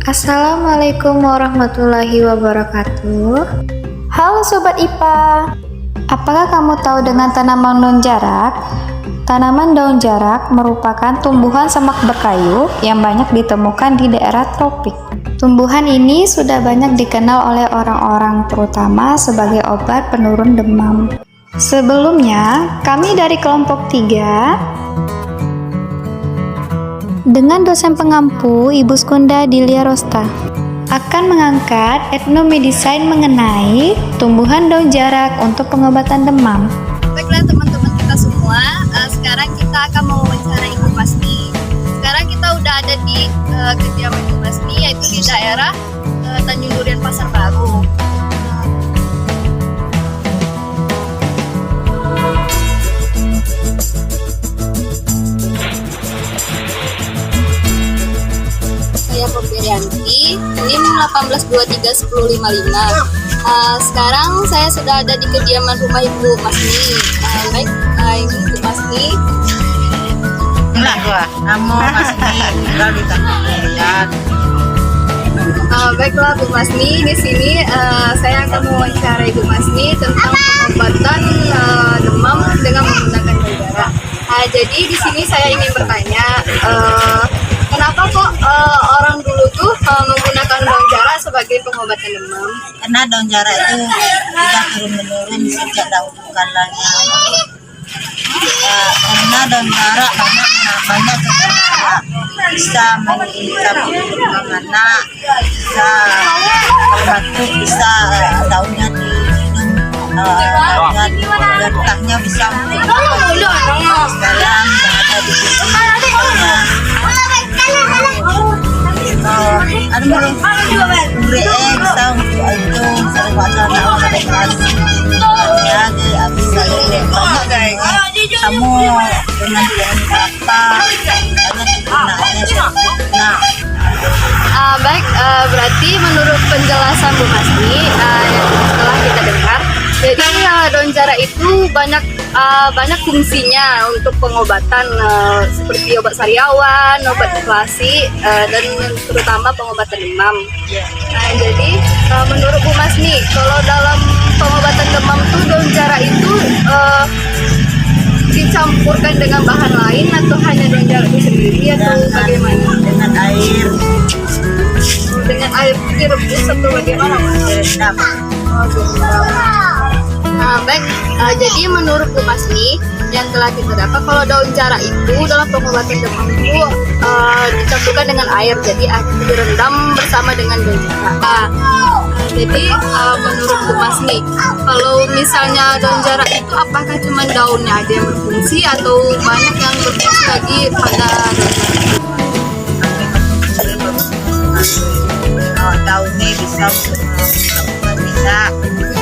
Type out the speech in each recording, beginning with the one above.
Assalamualaikum warahmatullahi wabarakatuh. Halo Sobat IPA. Apakah kamu tahu dengan tanaman daun jarak? Tanaman daun jarak merupakan tumbuhan semak berkayu yang banyak ditemukan di daerah tropik. Tumbuhan ini sudah banyak dikenal oleh orang-orang, terutama sebagai obat penurun demam. Sebelumnya, kami dari kelompok 3 dengan dosen pengampu Ibu Skunda Dilia Rosta akan mengangkat etnomedicine mengenai tumbuhan daun jarak untuk pengobatan demam. Baiklah teman-teman kita semua, sekarang kita akan mewawancara Ibu Masni. Sekarang kita udah ada di kediaman Ibu Masni, yaitu di daerah Tanjung Durian Pasar Baru. Saya Pemberianti, NIM 18231055. Sekarang saya sudah ada di kediaman rumah Ibu Masni. Baik, ini Ibu Masni. Nah, gua, nama Masni tinggal di Tanjung Durian. Baiklah Bu Masni, di sini saya akan mewawancara Ibu Masni tentang pengobatan demam dengan menggunakan daun jarak. Jadi di sini saya ingin bertanya, kenapa kok orang dulu tuh menggunakan daun jarak sebagai pengobatan demam? Karena daun jarak itu sudah turun-menurun sejak dahulu kalanya. Karena daun jarak banyak kegunaan, bisa mengikat demam anak, bisa batuk, bisa daunnya diminum, daunnya getahnya bisa dalam ada di situ. Ada belum bisa untuk itu sering baca nama dekorasi ya bisa banyak guys kamu dengan apa nah Baik, berarti menurut penjelasan Bu Masni yang setelah kita dengar, jadi daun jarak itu banyak fungsinya untuk pengobatan seperti obat sariawan, obat inflasi, dan terutama pengobatan demam. Jadi menurut Bu Masni, kalau dalam pengobatan demam tuh daun jarak itu dicampurkan dengan bahan lain atau hanya daun jarak itu sendiri atau bagaimana? dengan air Direbus atau bagaimana? direndam. Baik, jadi menurut Bu Masni yang telah kita dapat, kalau daun jarak itu dalam pengobatan demam itu dicampurkan dengan air, jadi direndam bersama dengan daun jarak. Jadi menurut Bu Masni, kalau misalnya daun jarak itu apakah cuma daunnya aja yang berfungsi atau banyak yang berfungsi lagi pada daunnya bisa bisa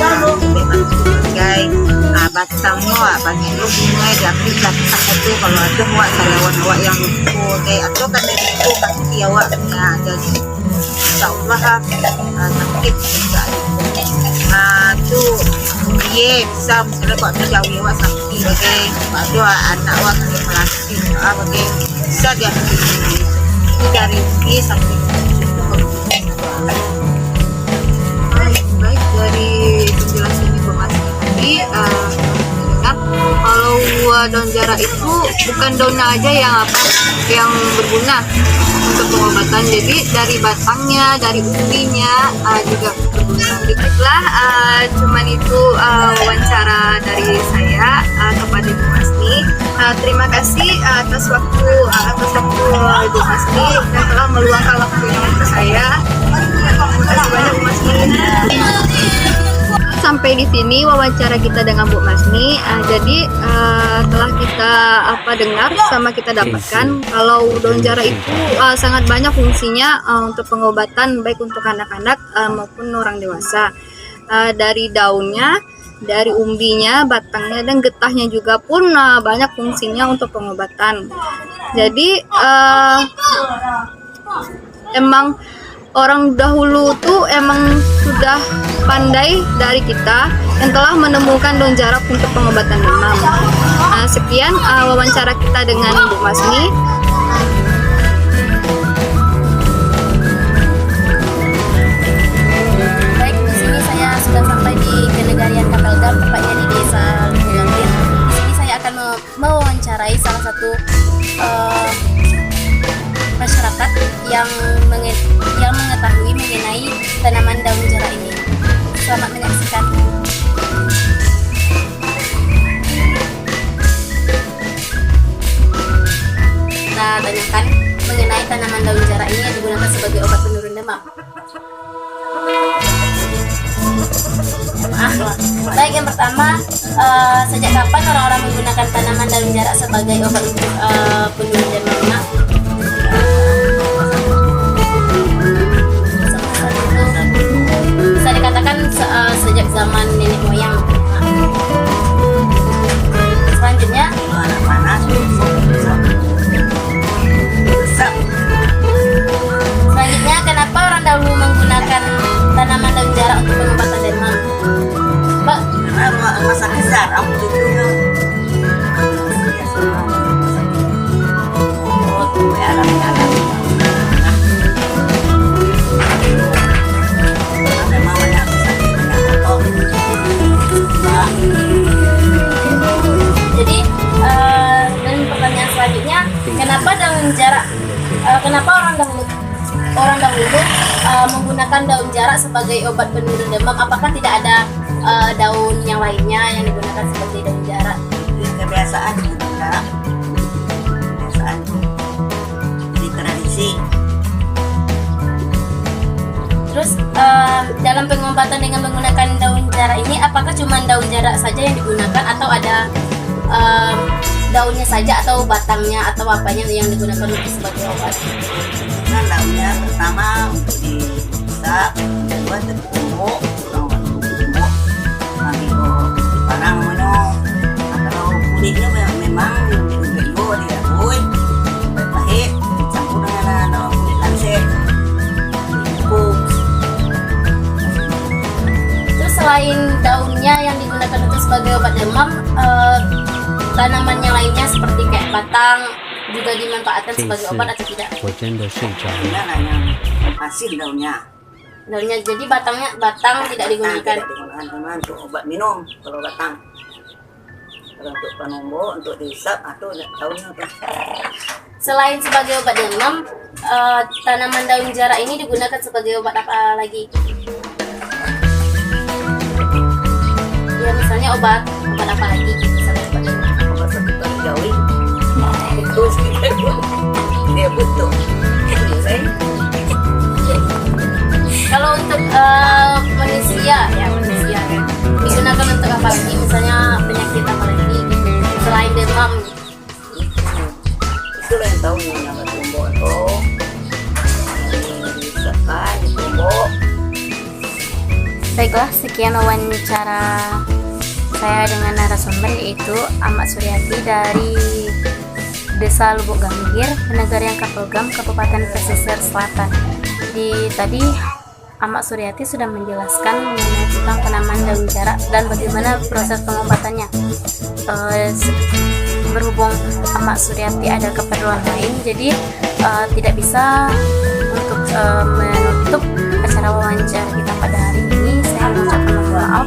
sebagai batangnya banyak lu bunga diambil batang itu kalau ada muat sariawan yang lumpur atau kan dari itu kasih kiawaknya jadi insyaallah sakit juga itu dia bisa misalnya kok jauh lewat sakit ada anak waktu plastik bisa diambil dari ini sampai baik dari penjelasan Ibu Masni tadi, kalau daun jarak itu bukan daunnya aja yang berguna untuk pengobatan, jadi dari batangnya, dari umbinya juga berguna. Baiklah, cuman itu wawancara dari saya kepada Ibu Masni. Terima kasih atas waktu Ibu Masni yang telah meluangkan waktunya untuk saya. Terima kasih banyak Bu Masni. Sampai di sini wawancara kita dengan Bu Masni. Jadi telah kita dengar sama kita dapatkan kalau daun jarak itu sangat banyak fungsinya untuk pengobatan, baik untuk anak-anak maupun orang dewasa. Dari daunnya, dari umbinya, batangnya, dan getahnya juga pun banyak fungsinya untuk pengobatan. Jadi emang orang dahulu tuh emang sudah pandai dari kita yang telah menemukan daun jarak untuk pengobatan demam. Sekian wawancara kita dengan Bu Masni. Anda tanyakan mengenai tanaman daun jarak ini yang digunakan sebagai obat penurun demam. Baik, yang pertama, sejak kapan orang-orang menggunakan tanaman daun jarak sebagai obat penurun demam? Bisa dikatakan sejak zaman nenek moyang. Selanjutnya, panas selanjutnya kenapa orang dahulu menggunakan tanaman daun jarak untuk pengobatan demam? Mbak, karena masa besar aku dulunya jadi dan pertanyaan selanjutnya, kenapa daun jarak? Kenapa orang dahulu menggunakan daun jarak sebagai obat penurun demam? Apakah tidak ada daun yang lainnya yang digunakan sebagai daun jarak? kebiasaan juga, kebiasaan jadi tradisi. Terus dalam pengobatan dengan menggunakan daun jarak ini, apakah cuma daun jarak saja yang digunakan atau ada daunnya saja atau batangnya atau apanya yang digunakan untuk sebagai obat? Nah, daunnya pertama untuk dimasak, kedua tertumbuk, nanti parang mana. Kalau kulitnya memang diungkit dia kulit pahit, campur dengan kulit lancet, bungkus. Terus selain daunnya yang digunakan untuk sebagai obat demam, tanaman yang lainnya seperti kayak batang juga dimanfaatkan 这 sebagai 次 obat atau tidak? 我真的睡着了。 Ini hanya hasil daunnya. Daunnya, jadi batang tidak digunakan. Tidak digunakan cuma untuk obat minum kalau batang. Kalau untuk penumbuk, untuk dihisap atau daunnya apa? Selain sebagai obat demam, tanaman daun jarak ini digunakan sebagai obat apa lagi? Ya misalnya obat apa lagi? Misalnya obat demam. Obat sebutan jawi. Itu dia butuh. Kalau untuk manusia digunakan untuk apa lagi? Misalnya penyakit apa lagi selain demam? Itulah yang tahu yang tumbuk atau dihisapkan, ditumbuk. Baiklah, sekian wawancara saya dengan narasumber yaitu Amak Suryati dari Desa Lubuk Gambir, Penegarian Kapelgam, Kabupaten Pesisir Selatan. Tadi Amak Suryati sudah menjelaskan mengenai tentang tanaman daun jarak dan bagaimana proses pengobatannya. Berhubung Amak Suryati ada keperluan lain, jadi tidak bisa untuk menutup acara wawancara kita pada hari ini. Saya mengucapkan mohon maaf.